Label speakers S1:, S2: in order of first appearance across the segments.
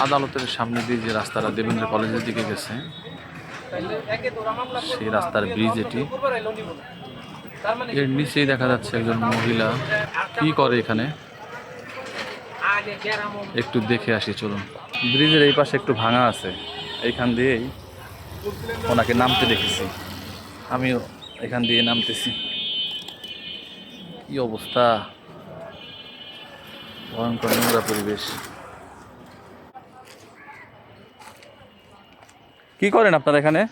S1: আদালতের সামনে দিয়ে যে রাস্তাটা দেবেন্দ্র কলেজের দিকে গেছে সেই রাস্তার ব্রিজ এটি। এর নিচেই দেখা যাচ্ছে একজন মহিলা কি করে এখানে, একটু দেখে আসি চলুন। ব্রিজের এই পাশে একটু ভাঙা আছে, এইখান দিয়েই ওনাকে নামতে দেখেছি, আমিও এখান দিয়ে নামতেছি। কি অবস্থা, ভয়ঙ্কর নোংরা পরিবেশ। কি করেন আপনারা এখানে?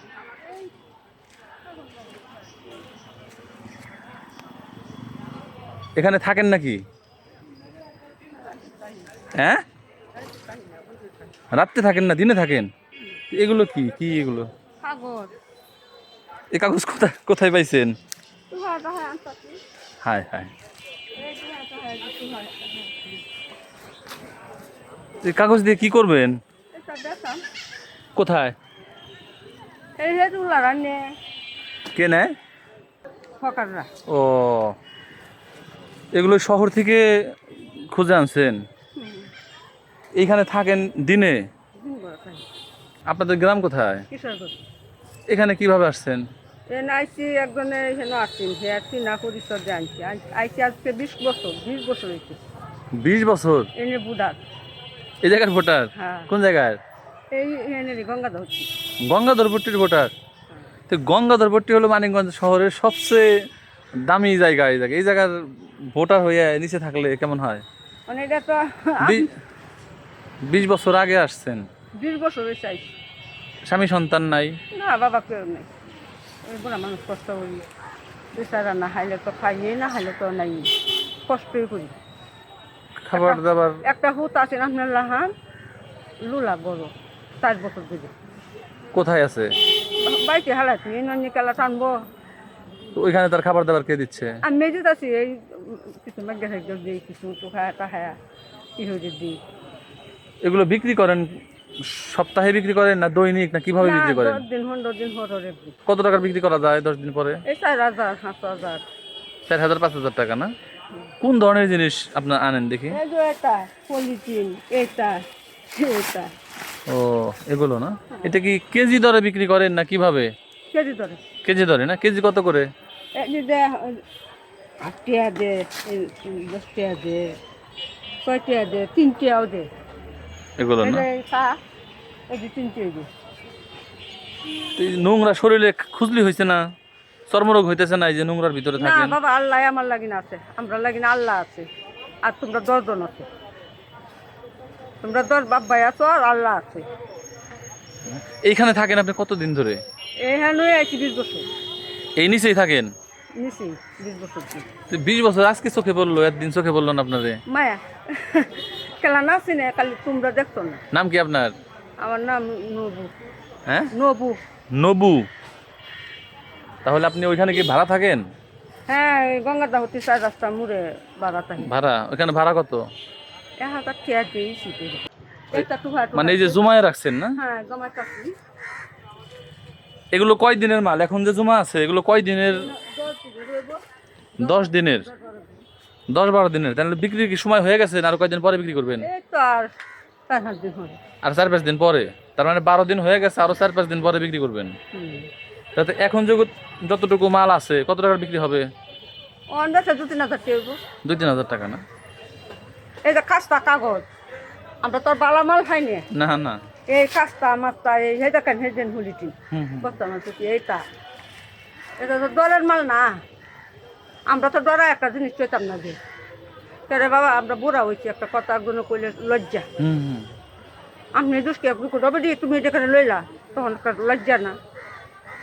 S1: এখানে থাকেন নাকি? হ্যাঁ, রাত্রে থাকেন না দিনে থাকেন? এগুলো কি কি এগুলো? এই কাগজ কোথায় কোথায় পাইছেন? হায় হায়, এই কাগজ দিয়ে কি করবেন? কোথায়? কে নেয়? ও, এগুলো শহর থেকে খুঁজে আনছেন? এইখানে থাকেন দিনে? আপনাদের গ্রাম কোথায়? এখানে কিভাবে আসছেন?
S2: একজনের এখানে আসছেন, সে আসছি না পরিচয় আনছি আইসি আজকে 20 বছর 20 বছর হয়েছে।
S1: 20 বছর?
S2: এনে বুধার
S1: এই জায়গার ভোটার?
S2: হ্যাঁ,
S1: কোন জায়গার?
S2: এই এনে গঙ্গাধর হচ্ছে।
S1: গঙ্গাধরপট্টির ভোটার? তো গঙ্গাধরপট্টি হলো মানিকগঞ্জ শহরের সবচেয়ে দামি জায়গা। এই জায়গার ভোটার হয়ে নিচে থাকলে কেমন হয়?
S2: মানে এটা তো
S1: 20 বছর আগে আসছেন?
S2: 20 বছর হয়েছে আইসি।
S1: স্বামী সন্তান নাই?
S2: না, বাবা কেউ নেই। ওই বুড়া মানুষ কষ্ট করি, বেচারা না খাইলে তো খাইয়ে, না খাইলে তো নাই, কষ্টই করি।
S1: খাবার দাবার?
S2: একটা হুত আছে আপনার লাহান, লুলা বড়, 4 বছর ধরে
S1: কোথায় আছে?
S2: বাড়িতে হালাতি নন্য কেলা টানবো।
S1: তো ওইখানে তার খাবার দাবার কে দিচ্ছে?
S2: আমি মেজেত আছি, এই কিছু মেঘে সাইড দিই, কিছু টুখায়া টাহায়া কি হয়ে দিই।
S1: এগুলো বিক্রি করেন সপ্তাহে বিক্রি করেন না দৈনিক, না কিভাবে বিক্রি করেন?
S2: 10 দিন 15 দিন হরে।
S1: কত টাকার বিক্রি করা যায় 10 দিন পরে?
S2: এই 4,000 5,000।
S1: 4,000 5,000 টাকা না? কোন ধরনের জিনিস আপনার আনেন দেখি?
S2: এই যে এটা পলিথিন, এটা এটা
S1: ও, এগুলো না? এটা কি কেজি দরে বিক্রি করেন না কিভাবে?
S2: কেজি ধরে।
S1: কেজি দরে না? কেজি কত করে?
S2: এই যে দে 8 টাকা দে, 10 টাকা দে, 6 টাকা দে, 3 টাকাও দে।
S1: এগুলো
S2: এই
S1: না?
S2: যে চা, এই যে 3 টাকা দে।
S1: তো এই নোংরা শরীরে খুজলি হয়েছে না? চর্মরোগ হইতেছে না এই যে নোংরার ভিতরে
S2: না
S1: থাকেন?
S2: বাবা, আল্লাহ আমার লাগিন আছে, আমরা লাগিন আল্লাহ আছে, আর তোমরা 10 জন আছে। তোমরা 10 বাপ ভাই আছো আর আল্লাহ আছে।
S1: এইখানে থাকেন আপনি কতদিন ধরে?
S2: এইখানে আছি 20 বছর।
S1: এই নিচেই থাকেন?
S2: নিছি 20 বছর দিন।
S1: তো 20 বছর আজকে চোখে পড়লো, একদিন চোখে পড়লো না আপনারে?
S2: মায়া খেলা না চিনে, খালি তোমরা দেখছো না।
S1: নাম কি আপনার?
S2: আমার নাম নবু।
S1: হ্যাঁ,
S2: নবু।
S1: নবু। তাহলে আপনি ওইখানে কি ভাড়া থাকেন?
S2: হ্যাঁ, গঙ্গাদাহতি 4 রাস্তা মুড়ে বাড়া থাকি।
S1: ভাড়া ওইখানে ভাড়া কত?
S2: 1,000 টাকা দিই শীতে। এটা টুহা টুহা।
S1: মানে এই যে জুমায় রাখছেন না?
S2: হ্যাঁ, জমা থাকি।
S1: এগুলো কয় দিনের মাল? এখন যে জমা আছে এগুলো কয় দিনের? 10 দিনের? 10-12 দিনের? তাহলে বিক্রির কি সময় হয়ে গেছে না আর কয়দিন পরে বিক্রি করবেন?
S2: এই তো আর 4-5 দিন হলো।
S1: আর 4-5 দিন পরে? তার মানে 12 দিন হয়ে গেছে, আরো 4-5 দিন পরে বিক্রি করবেন। তাতে এখন যতটুকু মাল আছে কত টাকার বিক্রি হবে?
S2: অন্দাজে 2-3 হাজার টাকা।
S1: 2-3 হাজার টাকা না?
S2: এই যে কাস্তা কাগজ, আমরা তো আর বালা মাল খাই না।
S1: না না।
S2: এই কাস্তা মাস্তা এই দেখেন হেজেন হুলিটি
S1: হুম হুম।
S2: বর্তমান থেকে এইটা, এটা তো ডরের মাল না। আমরা তো ডরা একটা জিনিস পেতাম না যে কেরে বাবা, আমরা বুড়া হয়েছি, একটা কথা গুলো কইলে লজ্জা।
S1: হুম হুম।
S2: আপনি দুষ্কে রবে দিয়ে তুমি যেখানে লইলা, তখন একটা লজ্জা না?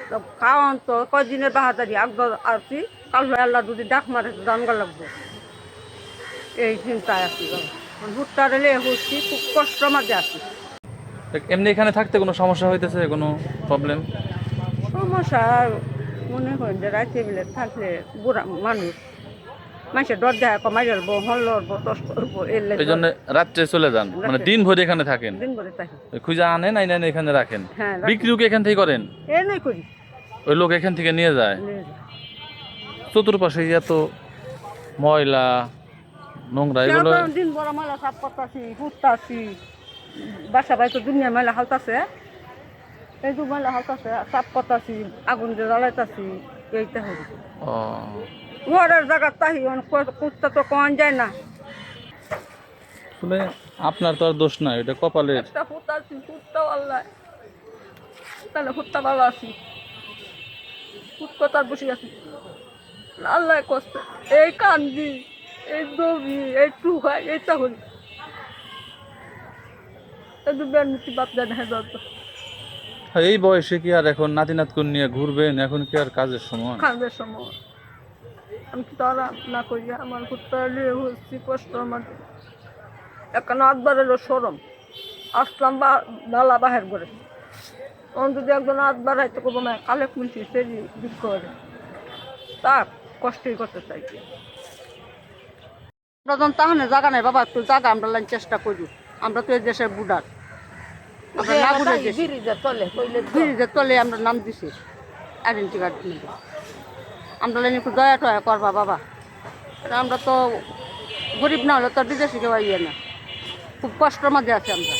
S2: তো খাওয়ান তো কয়দিনের বাহাদারি, আগর আসি কাল আল্লাহ যদি ডাক মারে জানগা লাগবো, এই চিন্তায় আছি বাবা। ভুট্টা রেলে হচ্ছি, খুব কষ্ট মাঝে আছি।
S1: এমনি এখানে থাকতে কোনো সমস্যা হইতেছে, কোনো প্রবলেম?
S2: সমস্যা মনে হয় যে রাইতে বেলে থাকলে বুড়া মানুষ, মানুষের ডর দেখা কমাই যাবো, হল লড়বো, টস করবো, এলে
S1: এই জন্য রাত্রে চলে যান, মানে দিন ভরে এখানে থাকেন?
S2: দিন করে থাকি।
S1: খুঁজে আনেন, আইনে এখানে রাখেন?
S2: হ্যাঁ,
S1: বিক্রিও কি এখান থেকে করেন?
S2: এ নয় করি।
S1: ওই লোক এখান থেকে নিয়ে যায়? চতুর্পাশে এত ময়লা নোংরা, এগুলো
S2: দিন বড় মালা সাপ করতাছি, ফুটতাছি, বাসা বাড়ি তো দুনিয়া মেলা হালতাছে, এই দু মেলা হালতাছে, চাপ করতাছি, আগুন দিয়ে জ্বালাইতাছি, এইটা হল
S1: ও
S2: ঘরের জায়গা তাহি কুত্তা তো কন যায় না।
S1: আসলে আপনার তো আর দোষ না, এটা কপালের।
S2: একটা ফুট আছি, ফুটটাও আল্লাহ, তাহলে ফুটটা ভালো আছি, ফুট কথার বসে আছি, আল্লাহ কষ্ট, এই কান্দি, এই দবি, এই টুকাই, এইটা হল বেড়মিটি বাপ দেন হ্যাঁ দরদ
S1: এই বয়সে কি আর এখন নাতি নাতকুন নিয়ে ঘুরবেন? এখন কি আর কাজের সময়?
S2: খাওয়ার সময় আমি কি তারা না করি আমার কুত্তা নিয়ে হচ্ছি কষ্ট আমার এখন আটবারেরও সরম আসলাম বালা বাহের করে তখন যদি একজন আটবার হয়তো করবো না কালে কুলছি সে দিক করে তার কষ্টই করতে চাই যখন তাহলে জায়গা নাই বাবা তুই জায়গা আমরা লাইন চেষ্টা করি আমরা তো এই দেশের বুডার আমরা না বুঝে ব্রিজের তলে আমরা নাম দিছি আইডেন্টি কার্ড নিয়ে আমরা লাইন একটু দয়া টয়া করবা বাবা আমরা তো গরিব না হলে তো বিদেশি কেউ ইয়ে না খুব কষ্টের মধ্যে আছি আমরা